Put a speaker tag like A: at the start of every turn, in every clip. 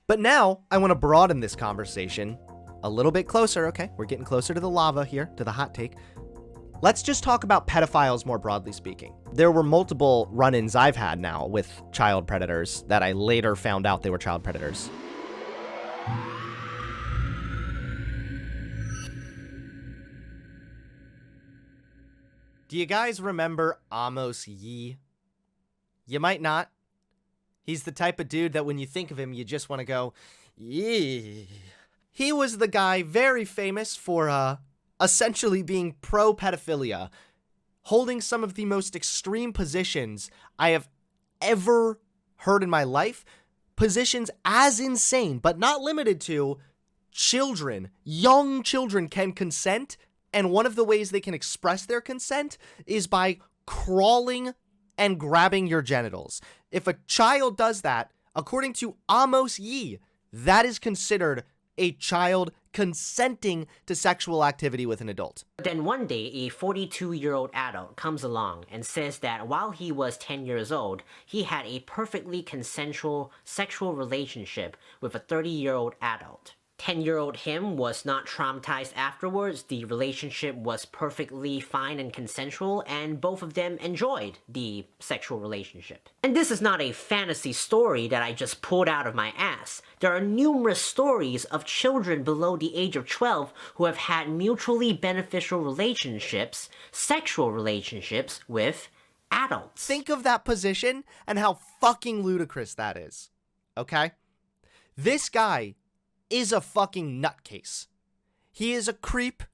A: But now, I want to broaden this conversation a little bit closer, okay? We're getting closer to the lava here, to the hot take. Let's just talk about pedophiles more broadly speaking. There were multiple run-ins I've had now with child predators that I later found out they were child predators. Do you guys remember Amos Yee? You might not. He's the type of dude that when you think of him, you just want to go, yee. He was the guy very famous for, essentially being pro-pedophilia, holding some of the most extreme positions I have ever heard in my life. Positions as insane, but not limited to children. Young children can consent, and one of the ways they can express their consent is by crawling and grabbing your genitals. If a child does that, according to Amos Yee, that is considered a child consenting to sexual activity with an adult.
B: Then one day, a 42-year-old adult comes along and says that while he was 10 years old, he had a perfectly consensual sexual relationship with a 30-year-old adult. 10-year-old him was not traumatized afterwards. The relationship was perfectly fine and consensual, and both of them enjoyed the sexual relationship. And this is not a fantasy story that I just pulled out of my ass. There are numerous stories of children below the age of 12 who have had mutually beneficial relationships, sexual relationships, with adults.
A: Think of that position and how fucking ludicrous that is, okay? This guy is a fucking nutcase. He is a creep,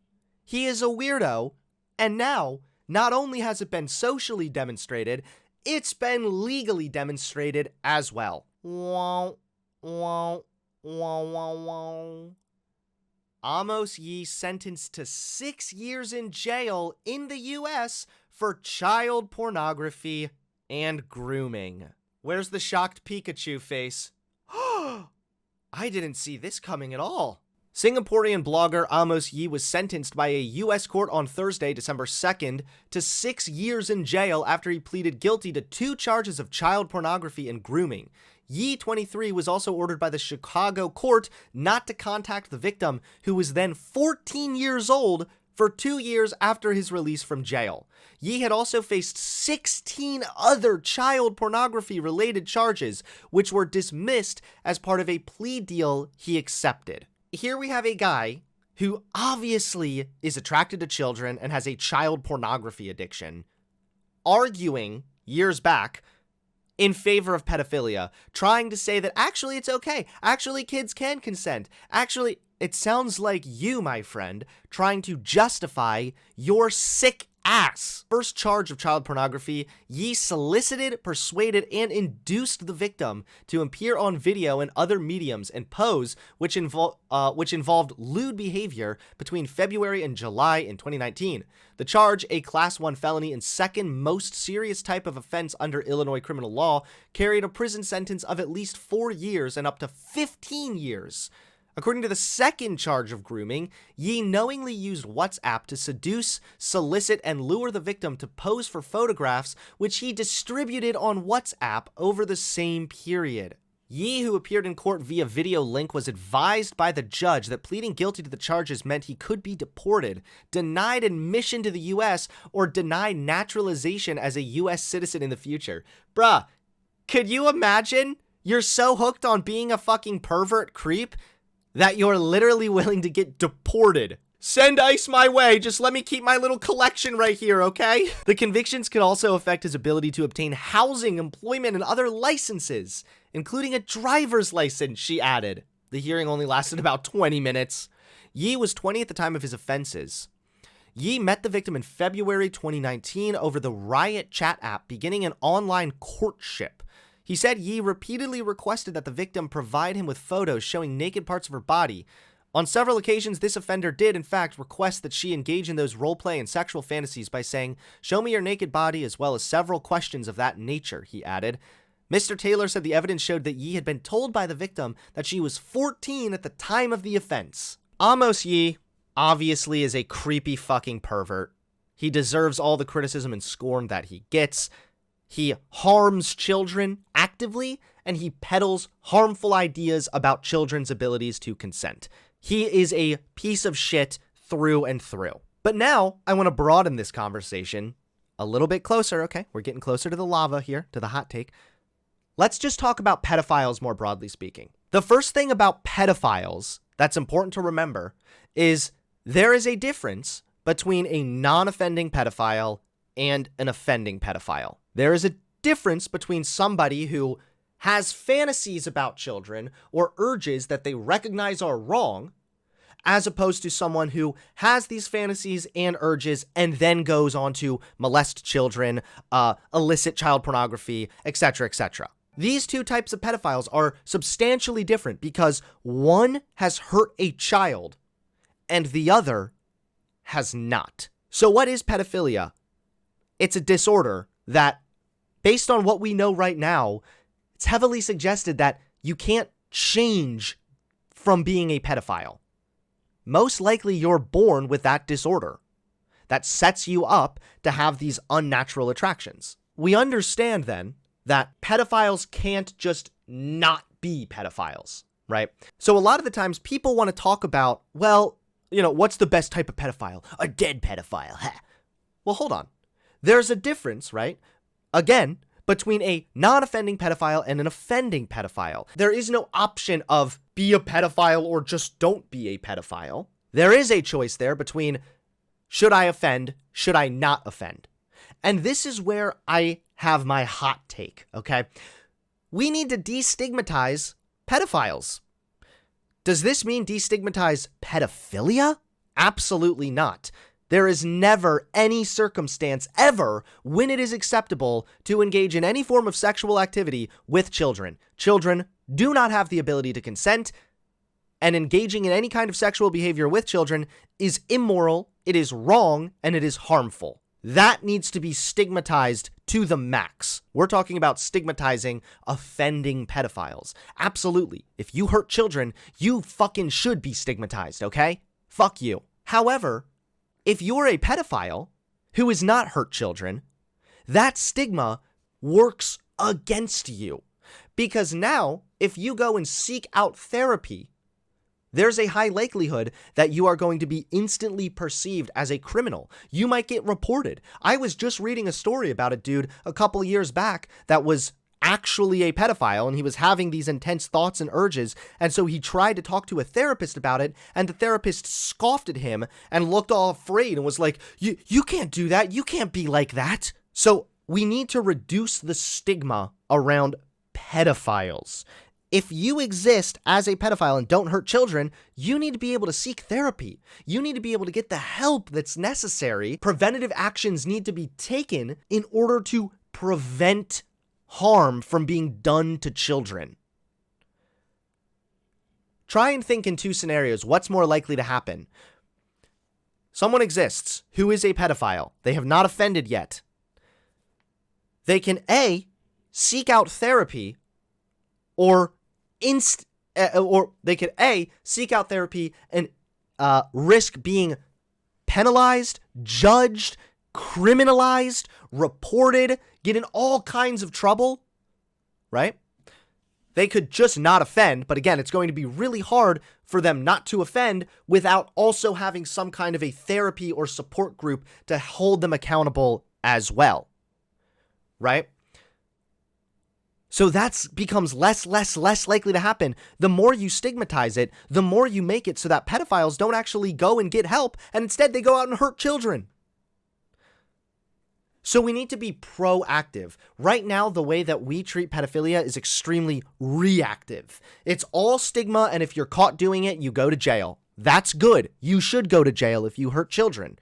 A: he is a weirdo, and now, not only has it been socially demonstrated, it's been legally demonstrated as well. Wow, wow, wow, wow, wow. Amos Yee sentenced to 6 years in jail in the US for child pornography and grooming. Where's the shocked Pikachu face? I didn't see this coming at all. Singaporean blogger Amos Yee was sentenced by a US court on Thursday, December 2nd, to 6 years in jail after he pleaded guilty to 2 charges of child pornography and grooming. Yee, 23, was also ordered by the Chicago court not to contact the victim, who was then 14 years old, for 2 years after his release from jail. Yee had also faced 16 other child pornography-related charges, which were dismissed as part of a plea deal he accepted. Here we have a guy who obviously is attracted to children and has a child pornography addiction, arguing years back in favor of pedophilia, trying to say that actually it's okay, actually kids can consent, actually it sounds like you, my friend, trying to justify your sick ass. First charge of child pornography, Yee solicited, persuaded, and induced the victim to appear on video and other mediums and pose, which involved lewd behavior between February and July in 2019. The charge, a Class 1 felony and second most serious type of offense under Illinois criminal law, carried a prison sentence of at least 4 years and up to 15 years. According to the second charge of grooming, Yee knowingly used WhatsApp to seduce, solicit, and lure the victim to pose for photographs, which he distributed on WhatsApp over the same period. Yee, who appeared in court via video link, was advised by the judge that pleading guilty to the charges meant he could be deported, denied admission to the US, or denied naturalization as a US citizen in the future. Bruh, could you imagine? You're so hooked on being a fucking pervert creep that you're literally willing to get deported. Send ICE my way, just let me keep my little collection right here, okay? The convictions could also affect his ability to obtain housing, employment, and other licenses, including a driver's license, she added. The hearing only lasted about 20 minutes. Yee was 20 at the time of his offenses. Yee met the victim in February 2019 over the Riot chat app, beginning an online courtship. He said Yee repeatedly requested that the victim provide him with photos showing naked parts of her body. On several occasions, this offender did, in fact, request that she engage in those roleplay and sexual fantasies by saying, "Show me your naked body," as well as several questions of that nature, he added. Mr. Taylor said the evidence showed that Yee had been told by the victim that she was 14 at the time of the offense. Amos Yee obviously is a creepy fucking pervert. He deserves all the criticism and scorn that he gets. He harms children actively and he peddles harmful ideas about children's abilities to consent. He is a piece of shit through and through. But now I want to broaden this conversation a little bit closer. Okay, we're getting closer to the lava here, to the hot take. Let's just talk about pedophiles more broadly speaking. The first thing about pedophiles that's important to remember is there is a difference between a non-offending pedophile and an offending pedophile. There is a difference between somebody who has fantasies about children or urges that they recognize are wrong, as opposed to someone who has these fantasies and urges and then goes on to molest children, illicit child pornography, etc., etc. These two types of pedophiles are substantially different because one has hurt a child and the other has not. So what is pedophilia? It's a disorder that, based on what we know right now, it's heavily suggested that you can't change from being a pedophile. Most likely you're born with that disorder that sets you up to have these unnatural attractions. We understand then that pedophiles can't just not be pedophiles, right? So a lot of the times people want to talk about, well, what's the best type of pedophile? A dead pedophile. Well, hold on. There's a difference, right? Again, between a non-offending pedophile and an offending pedophile. There is no option of be a pedophile or just don't be a pedophile. There is a choice there between should I offend, should I not offend? And this is where I have my hot take, okay? We need to destigmatize pedophiles. Does this mean destigmatize pedophilia? Absolutely not. There is never any circumstance ever when it is acceptable to engage in any form of sexual activity with children. Children do not have the ability to consent, and engaging in any kind of sexual behavior with children is immoral, it is wrong, and it is harmful. That needs to be stigmatized to the max. We're talking about stigmatizing offending pedophiles. Absolutely. If you hurt children, you fucking should be stigmatized, okay? Fuck you. However, if you're a pedophile who has not hurt children, that stigma works against you. Because now, if you go and seek out therapy, there's a high likelihood that you are going to be instantly perceived as a criminal. You might get reported. I was just reading a story about a dude a couple years back that was actually a pedophile, and he was having these intense thoughts and urges, and so he tried to talk to a therapist about it, and the therapist scoffed at him and looked all afraid and was like, you can't do that, you can't be like that. So we need to reduce the stigma around pedophiles. If you exist as a pedophile and don't hurt children, you need to be able to seek therapy. You need to be able to get the help that's necessary. Preventative actions need to be taken in order to prevent harm from being done to children. Try and think in two scenarios. What's more likely to happen? Someone exists who is a pedophile. They have not offended yet. They can A, seek out therapy, or they could A, seek out therapy and risk being penalized, judged, criminalized, reported, get in all kinds of trouble, right? They could just not offend, but again, it's going to be really hard for them not to offend without also having some kind of a therapy or support group to hold them accountable as well, right? So that becomes less likely to happen. The more you stigmatize it, the more you make it so that pedophiles don't actually go and get help, and instead they go out and hurt children. So we need to be proactive. Right now, the way that we treat pedophilia is extremely reactive. It's all stigma, and if you're caught doing it, you go to jail. That's good. You should go to jail if you hurt children.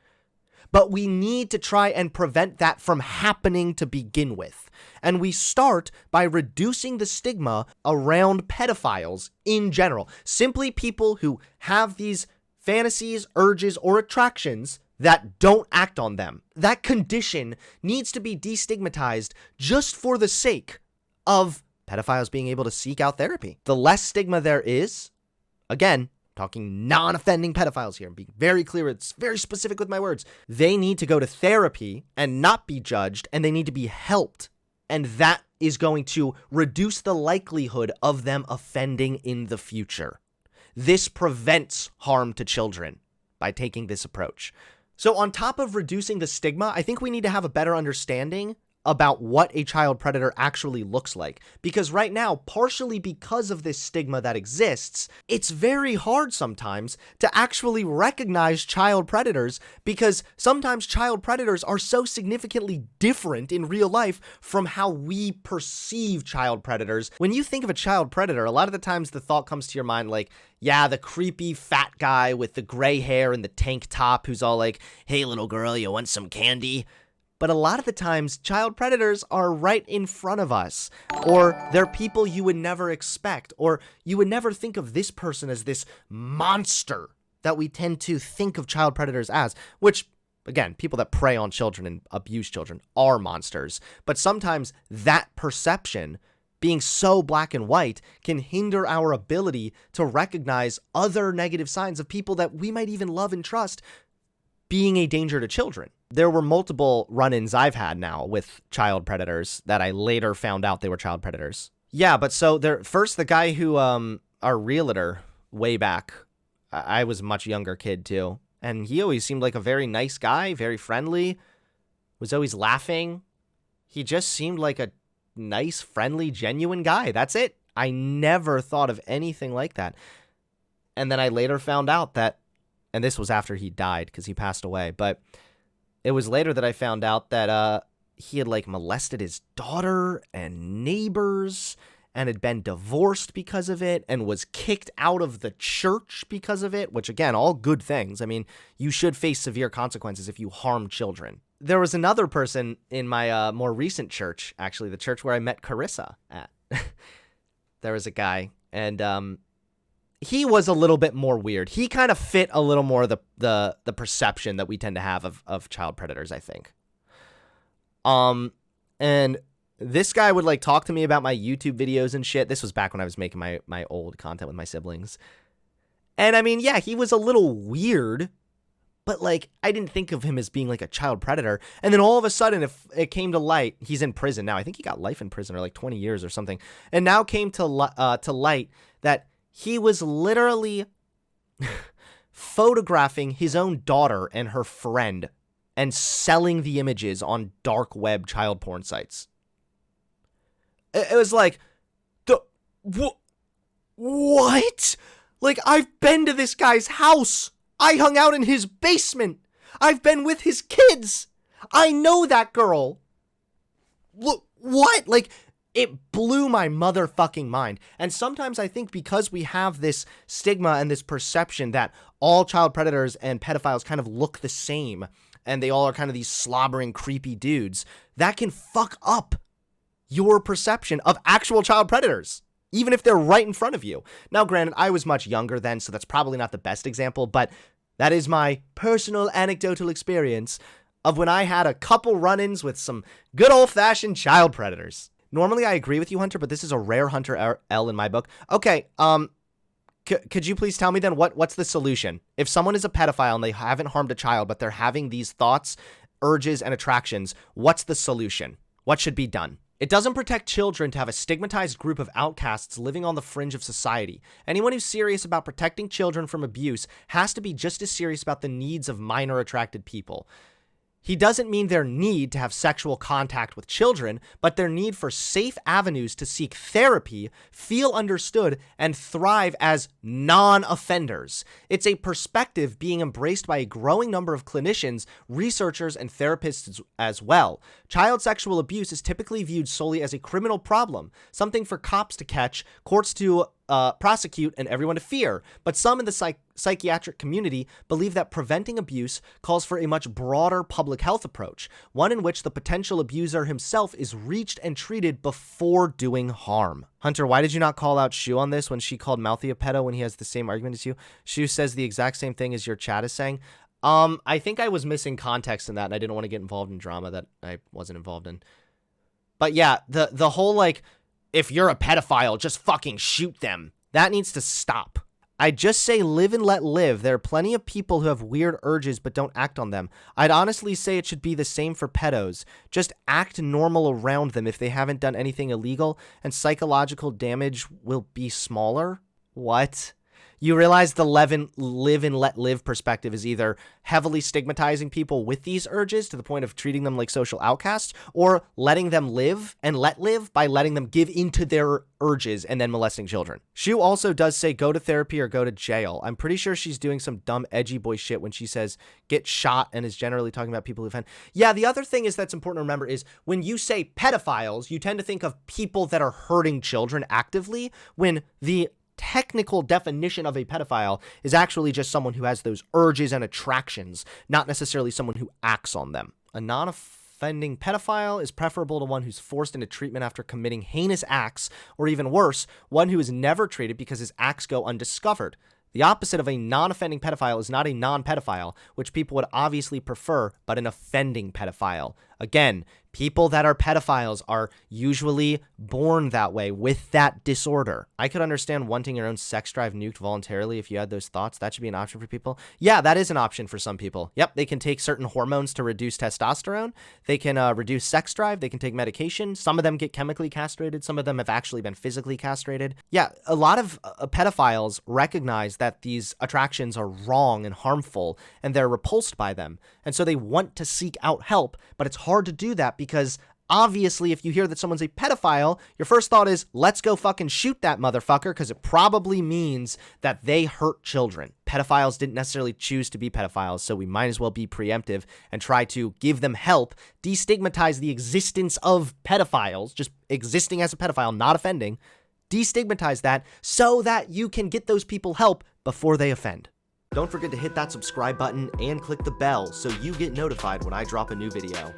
A: But we need to try and prevent that from happening to begin with. And we start by reducing the stigma around pedophiles in general. Simply people who have these fantasies, urges, or attractions that don't act on them. That condition needs to be destigmatized just for the sake of pedophiles being able to seek out therapy. The less stigma there is, again, talking non-offending pedophiles here, and being very clear, it's very specific with my words, they need to go to therapy and not be judged, and they need to be helped and that is going to reduce the likelihood of them offending in the future. This prevents harm to children by taking this approach. So on top of reducing the stigma, I think we need to have a better understanding about what a child predator actually looks like. Because right now, partially because of this stigma that exists, it's very hard sometimes to actually recognize child predators, because sometimes child predators are so significantly different in real life from how we perceive child predators. When you think of a child predator, a lot of the times the thought comes to your mind like, yeah, the creepy fat guy with the gray hair and the tank top who's all like, hey, little girl, you want some candy? But a lot of the times, child predators are right in front of us, or they're people you would never expect, or you would never think of this person as this monster that we tend to think of child predators as, which, again, people that prey on children and abuse children are monsters. But sometimes that perception, being so black and white, can hinder our ability to recognize other negative signs of people that we might even love and trust being a danger to children. There were multiple run-ins I've had now with child predators that I later found out they were child predators. Yeah, but so first the guy who, our realtor way back, I was a much younger kid too, and he always seemed like a very nice guy, very friendly, was always laughing. He just seemed like a nice, friendly, genuine guy. That's it. I never thought of anything like that. And then I later found out that, and this was after he died because he passed away, but it was later that I found out that he had like molested his daughter and neighbors and had been divorced because of it and was kicked out of the church because of it, which again, all good things. I mean, you should face severe consequences if you harm children. There was another person in my more recent church, actually, the church where I met Carissa at. There was a guy, and he was a little bit more weird. He kind of fit a little more the perception that we tend to have of child predators, I think. And this guy would like talk to me about my YouTube videos and shit. This was back when I was making my old content with my siblings. And I mean, yeah, he was a little weird, but like I didn't think of him as being like a child predator. And then all of a sudden, if it came to light, he's in prison now. I think he got life in prison or like 20 years or something. And now came to light that he was literally photographing his own daughter and her friend and selling the images on dark web child porn sites. It was like, what? Like, I've been to this guy's house. I hung out in his basement. I've been with his kids. I know that girl. Look, what? Like, it blew my motherfucking mind. And sometimes I think because we have this stigma and this perception that all child predators and pedophiles kind of look the same and they all are kind of these slobbering, creepy dudes, that can fuck up your perception of actual child predators, even if they're right in front of you. Now, granted, I was much younger then, so that's probably not the best example, but that is my personal anecdotal experience of when I had a couple run-ins with some good old-fashioned child predators. Normally, I agree with you, Hunter, but this is a rare Hunter L in my book. Okay, could you please tell me then what's the solution? If someone is a pedophile and they haven't harmed a child, but they're having these thoughts, urges, and attractions, what's the solution? What should be done? It doesn't protect children to have a stigmatized group of outcasts living on the fringe of society. Anyone who's serious about protecting children from abuse has to be just as serious about the needs of minor attracted people. He doesn't mean their need to have sexual contact with children, but their need for safe avenues to seek therapy, feel understood, and thrive as non-offenders. It's a perspective being embraced by a growing number of clinicians, researchers, and therapists as well. Child sexual abuse is typically viewed solely as a criminal problem, something for cops to catch, courts to prosecute, and everyone to fear. But some in the psychiatric community believe that preventing abuse calls for a much broader public health approach, one in which the potential abuser himself is reached and treated before doing harm. Hunter, why did you not call out Shu on this when she called Mouthy a pedo when he has the same argument as you? Shu says the exact same thing as your chat is saying. I think I was missing context in that, and I didn't want to get involved in drama that I wasn't involved in. But yeah, the whole like, if you're a pedophile, just fucking shoot them. That needs to stop. I just say live and let live. There are plenty of people who have weird urges but don't act on them. I'd honestly say it should be the same for pedos. Just act normal around them if they haven't done anything illegal, and psychological damage will be smaller. What? You realize the live and let live perspective is either heavily stigmatizing people with these urges to the point of treating them like social outcasts, or letting them live and let live by letting them give into their urges and then molesting children. Shu also does say go to therapy or go to jail. I'm pretty sure she's doing some dumb edgy boy shit when she says get shot and is generally talking about people who offend. Yeah, the other thing is that's important to remember is when you say pedophiles, you tend to think of people that are hurting children actively, when the technical definition of a pedophile is actually just someone who has those urges and attractions, not necessarily someone who acts on them. A non-offending pedophile is preferable to one who's forced into treatment after committing heinous acts, or even worse, one who is never treated because his acts go undiscovered. The opposite of a non-offending pedophile is not a non-pedophile, which people would obviously prefer, but an offending pedophile. Again, people that are pedophiles are usually born that way with that disorder. I could understand wanting your own sex drive nuked voluntarily if you had those thoughts. That should be an option for people. Yeah, that is an option for some people. Yep, they can take certain hormones to reduce testosterone. They can reduce sex drive. They can take medication. Some of them get chemically castrated. Some of them have actually been physically castrated. Yeah, a lot of pedophiles recognize that these attractions are wrong and harmful, and they're repulsed by them. And so they want to seek out help, but it's hard to do that because obviously if you hear that someone's a pedophile, your first thought is, let's go fucking shoot that motherfucker, because it probably means that they hurt children. Pedophiles didn't necessarily choose to be pedophiles, so we might as well be preemptive and try to give them help, destigmatize the existence of pedophiles, just existing as a pedophile, not offending, destigmatize that so that you can get those people help before they offend. Don't forget to hit that subscribe button and click the bell so you get notified when I drop a new video.